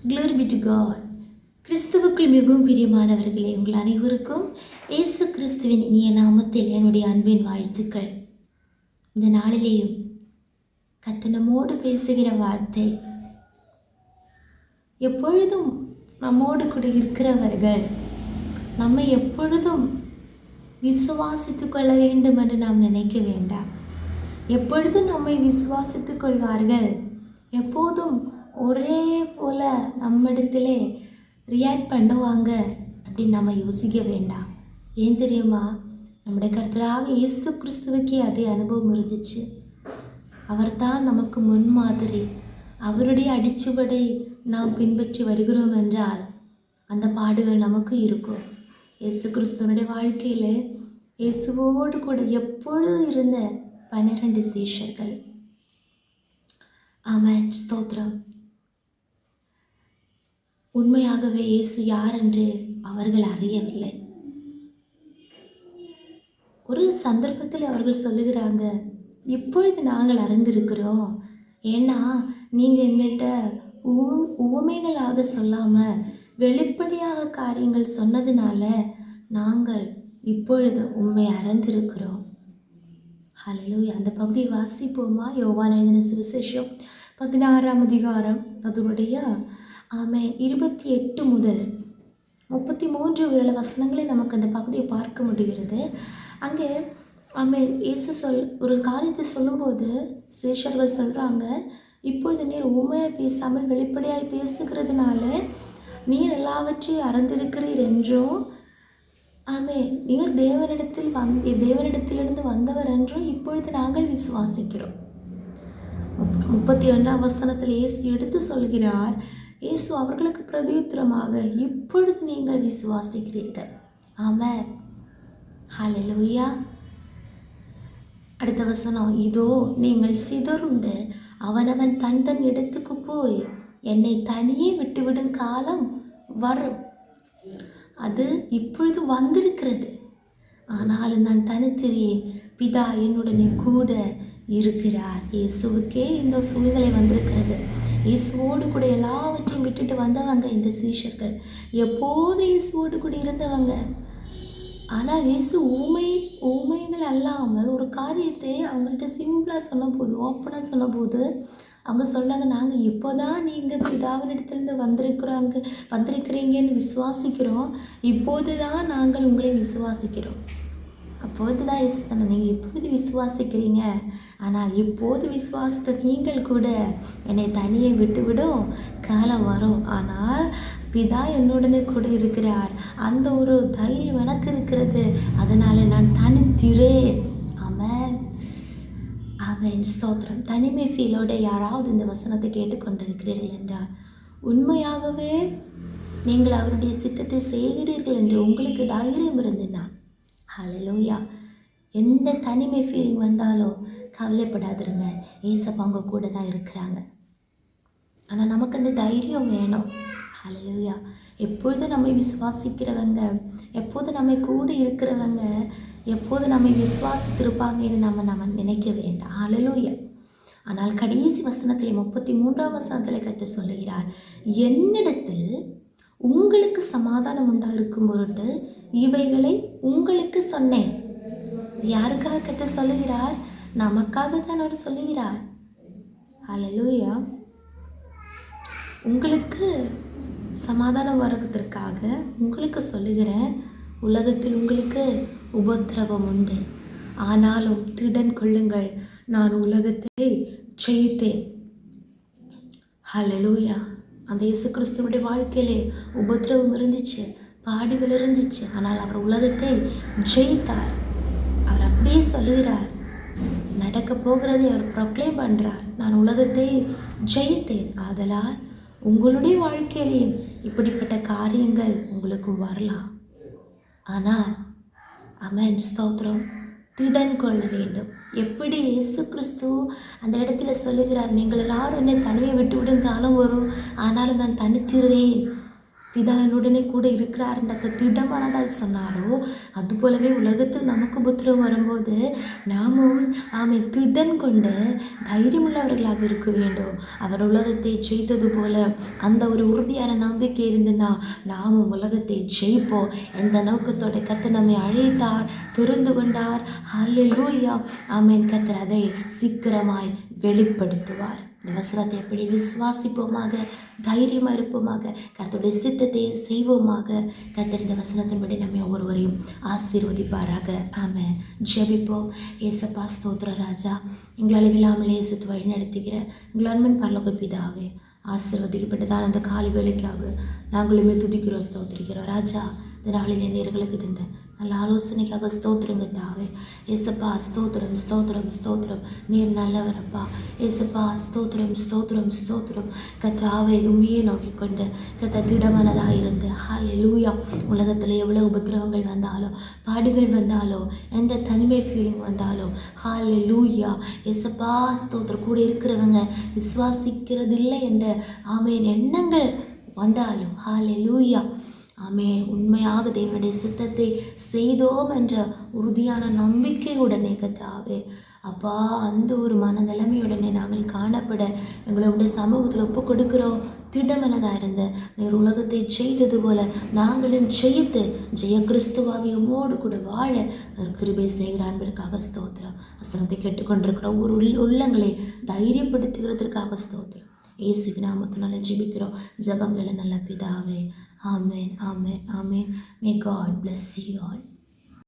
Glory be to God. கிறிஸ்துவுக்குள் மிகவும் பிரியமானவர்களே, உங்கள் அனைவருக்கும் இயேசு கிறிஸ்துவின் இனிய நாமத்தில் என்னுடைய அன்பின் வாழ்த்துக்கள். இந்த நாளிலேயும் கர்த்தர் நம்மோடு பேசுகிற வார்த்தை, எப்பொழுதும் நம்மோடு கூட இருக்கிறவர்கள் நம்மை எப்பொழுதும் விசுவாசித்து கொள்ள வேண்டும் என்று நாம் நினைக்க வேண்டாம். எப்பொழுதும் நம்மை விசுவாசித்துக் கொள்வார்கள், எப்போதும் ஒரே போல நம்மிடத்திலே ரியாக்ட் பண்ணுவாங்க அப்படின்னு நம்ம யோசிக்க வேண்டாம். ஏன் தெரியுமா? நம்முடைய கர்த்தராக இயேசு கிறிஸ்துவுக்கே அதே அனுபவம் இருந்துச்சு. அவர்தான் நமக்கு முன்மாதிரி. அவருடைய அடிச்சுவடை நாம் பின்பற்றி வருகிறோம் என்றால் அந்த பாடுகள் நமக்கு இருக்கும். இயேசு கிறிஸ்துவனுடைய வாழ்க்கையில் இயேசுவோடு கூட எப்பொழுதும் இருந்த 12 சீஷர்கள். ஆமென், ஸ்தோத்திரம். உண்மையாகவே இயேசு யார் என்று அவர்கள் அறியவில்லை. ஒரு சந்தர்ப்பத்தில் அவர்கள் சொல்லுகிறாங்க, இப்பொழுது நாங்கள் அறிந்திருக்கிறோம். ஏன்னா நீங்கள் எங்கள்கிட்ட உவமைகளாக சொல்லாமல் வெளிப்படையாக காரியங்கள் சொன்னதுனால நாங்கள் இப்பொழுது உண்மை அறிந்திருக்கிறோம். ஹல்லேலூயா. அந்த பகுதியை வாசிப்போமா? யோவான் எழுதின சுவிசேஷம் 16ஆம் அதிகாரம் அதனுடைய 28 முதல் 33 உள்ள வசனங்களை நமக்கு அந்த பகுதியை பார்க்க முடிகிறது. அங்கே இயேசு ஒரு காரியத்தை சொல்லும்போது சீஷர்கள் சொல்கிறாங்க, இப்பொழுது நீர் உண்மையாக பேசாமல் வெளிப்படையாய் பேசுகிறதுனால நீர் எல்லாவற்றையும் அறிந்திருக்கிறீர் என்றும், நீர் தேவனிடத்திலிருந்து வந்தவர் என்றும் இப்பொழுது நாங்கள் விசுவாசிக்கிறோம். 31ஆம் வசனத்தில் இயேசு எடுத்து சொல்கிறார், இயேசு அவர்களுக்கு பிரதியுத்தரமாக, இப்பொழுது நீங்கள் விசுவாசிக்கிறீர்கள். ஆமென், ஹல்லேலூயா. அடுத்த வசனம், இதோ நீங்கள் சிதறுண்டு அவனவன் தன் இடத்துக்கு போய் என்னை தனியே விட்டுவிடும் காலம் வரும். அது இப்பொழுது வந்திருக்கிறது. ஆனாலும் நான் தனித்திரேன், பிதா என்னுடனே கூட இருக்கிறார். இயேசுவுக்கே இந்த சூழ்நிலை வந்திருக்கிறது. இயேசுவோடு கூட எல்லாவற்றையும் விட்டுட்டு வந்தவங்க இந்த சீஷர்கள். எப்போது இயேசுவோடு கூட இருந்தவங்க. ஆனால் இயேசு ஊமைகள் அல்லாமல் ஒரு காரியத்தை அவங்கள்ட்ட சிம்பிளாக சொன்னபோது, ஓப்பனாக சொன்னபோது அவங்க சொன்னாங்க, நாங்கள் இப்போதான் நீங்கள் பிதாவினிடத்திலிருந்து வந்திருக்கிறீங்கன்னு விசுவாசிக்கிறோம். இப்போது தான் நாங்கள் உங்களை விசுவாசிக்கிறோம். அப்போது தான் இயேசு சொன்னாங்க, நீங்கள் இப்போது விசுவாசிக்கிறீங்க, ஆனால் இப்போது விசுவாசித்த நீங்கள் கூட என்னை தனியே விட்டுவிடும் காலம் வரும். ஆனால் பிதா என்னுடனே கூட இருக்கிறார். அந்த ஒரு தைரியம் எனக்கு இருக்கிறது. அதனால் நான் தனித்திரேன். ஆமென், ஆமென், ஸ்தோத்திரம். தனிமை ஃபீலோட யாராவது இந்த வசனத்தை கேட்டுக்கொண்டிருக்கிறீர்கள் என்றால், உண்மையாகவே நீங்கள் அவருடைய சித்தத்தை செய்கிறீர்கள் என்று உங்களுக்கு தைரியம் இருந்துன்னா, ஹல்லேலூயா, எந்த தனிமை ஃபீலிங் வந்தாலும் கவலைப்படாதுருங்க. ஏசப்பா அவங்க கூட தான் இருக்கிறாங்க. ஆனால் நமக்கு அந்த தைரியம் வேணும். ஹல்லேலூயா. எப்பொழுதும் நம்மை விசுவாசிக்கிறவங்க, எப்போதும் நம்மை கூட இருக்கிறவங்க, எப்போது நம்மை விசுவாசித்திருப்பாங்கன்னு நம்ம நினைக்க வேண்டாம். ஹல்லேலூயா. ஆனால் கடைசி வசனத்தில் 33ஆம் வசனத்தில் கர்த்தர் சொல்லுகிறார், என்னிடத்தில் உங்களுக்கு சமாதானம் உண்டாயிருக்கும் பொருட்டு இவைகளை உங்களுக்கு சொன்னேன். யாருக்காக கர்த்தர் சொல்லுகிறார்? நமக்காக தான் அவர் சொல்லுகிறார். ஹல்லேலூயா. உங்களுக்கு சமாதானம் வர்றதற்காக உங்களுக்கு சொல்லுகிறேன். உலகத்தில் உங்களுக்கு உபத்திரவம் உண்டு, ஆனாலும் திடன் கொள்ளுங்கள், நான் உலகத்தை ஜெயித்தேன். ஹல்லேலூயா. அந்த இயேசு கிறிஸ்துவுடைய வாழ்க்கையிலே உபத்திரவம் இருந்துச்சு, பாடுகள் இருந்துச்சு, ஆனால் அவர் உலகத்தை ஜெயித்தார். அவர் அப்படியே சொல்லுகிறார், நடக்க போகிறதை அவர் ப்ரொக்ளைம் பண்ணுறார், நான் உலகத்தை ஜெயித்தேன். ஆதலால் உங்களுடைய வாழ்க்கையிலையும் இப்படிப்பட்ட காரியங்கள் உங்களுக்கு வரலாம். ஆனால் ஆமென், ஸ்தோத்திரம், திடன் கொள்ள வேண்டும். எப்படி இயேசு கிறிஸ்து அந்த இடத்துல சொல்லுகிறார், நீங்கள் எல்லாரும் என்னை தனியை விட்டு விடும் காலம் வரும், ஆனாலும் நான் தனித்திறேன், பிதா என்னுடனே கூட இருக்கிறாருன்ற திடமானதாய் சொன்னாரோ, அதுபோலவே உலகத்தில் நமக்கு உபத்திரவம் வரும்போது நாமும் திடன் கொண்டு தைரியமுள்ளவர்களாக இருக்க வேண்டும். அவர் உலகத்தை ஜெயித்தது போல அந்த ஒரு உறுதியான நம்பிக்கை இருந்துன்னா நாமும் உலகத்தை ஜெயிப்போம். எந்த நோக்கத்தோட கர்த்தர் நம்மை அழைத்தார், தெரிந்து கொண்டார். ஹல்லேலூயா. ஆமென். கர்த்தர் அதை சீக்கிரமாய் வெளிப்படுத்துவார். இந்த வசனத்தை எப்படி விசுவாசிப்போமாக, தைரியமாக இருப்போமாக, கர்த்தருடைய சித்தத்தை செய்வோமாக. கர்த்தர் இந்த வசனத்தின்படி நம்ம ஒவ்வொருவரையும் ஆசீர்வதிப்பாராக. ஆமென். ஜெபிப்போம். ஏசப்பா ஸ்தோத்திர ராஜா, எங்களை அளவில்லாமல் நேசித்து வழி நடத்துகிற எங்கள் அன்பின் பரலோக பிதாவே, ஆசீர்வதிக்கப்பட்டதான் அந்த காலை வேலைக்காக நாங்களுமே துதிக்கிறோம், ஸ்தோத்திரிக்கிறோம் ராஜா. இந்த நாளிலே நேர்களுக்கு தந்த நல்ல ஆலோசனைக்காக ஸ்தோத்திரங்க தாவே. ஏசப்பா ஸ்தோத்திரம் ஸ்தோத்திரம் ஸ்தோத்திரம். நீர் நல்லவரப்பா. ஏசப்பா ஸ்தோத்திரம் ஸ்தோத்திரம் ஸ்தோத்திரம். கர்த்தாவே உண்மையை நோக்கி கொண்டு கர்த்தர் திடமானதாக இருந்து ஹல்லேலூயா. உலகத்தில் எவ்வளோ உபத்திரவங்கள் வந்தாலும், பாடுகள் வந்தாலும், எந்த தனிமை ஃபீலிங் வந்தாலும் ஹல்லேலூயா. ஏசப்பா ஸ்தோத்திரம். கூட இருக்கிறவங்க விசுவாசிக்கிறதில்லை என்ற எண்ணங்கள் வந்தாலும் ஹல்லேலூயா. ஆமென். உண்மையாக தேவனுடைய சித்தத்தை செய்தோம் என்ற உறுதியான நம்பிக்கையுடனே கர்த்தாவே அப்பா, அந்த ஒரு மனநிலைமையுடனே நாங்கள் காணப்பட எங்களுடைய சமூகத்தில் ஒப்பு கொடுக்கிறோம். திடமனதாக இருந்த நீர் உலகத்தை செய்தது போல நாங்களும் ஜெயித்து ஜெய கிறிஸ்துவாகி உம்மோடு கூட வாழ கிருபை செய்கிற அன்பிற்காக ஸ்தோத்திரம். வசனத்தை கேட்டுக்கொண்டிருக்கிற ஒரு உள்ளங்களை தைரியப்படுத்துகிறதற்காக ஸ்தோத்திரம். இயேசுவின் நாமத்தினால ஜெபிக்கிறோம் ஜெபங்களை நல்ல பிதாவே. Amen, amen, amen. May God bless you all.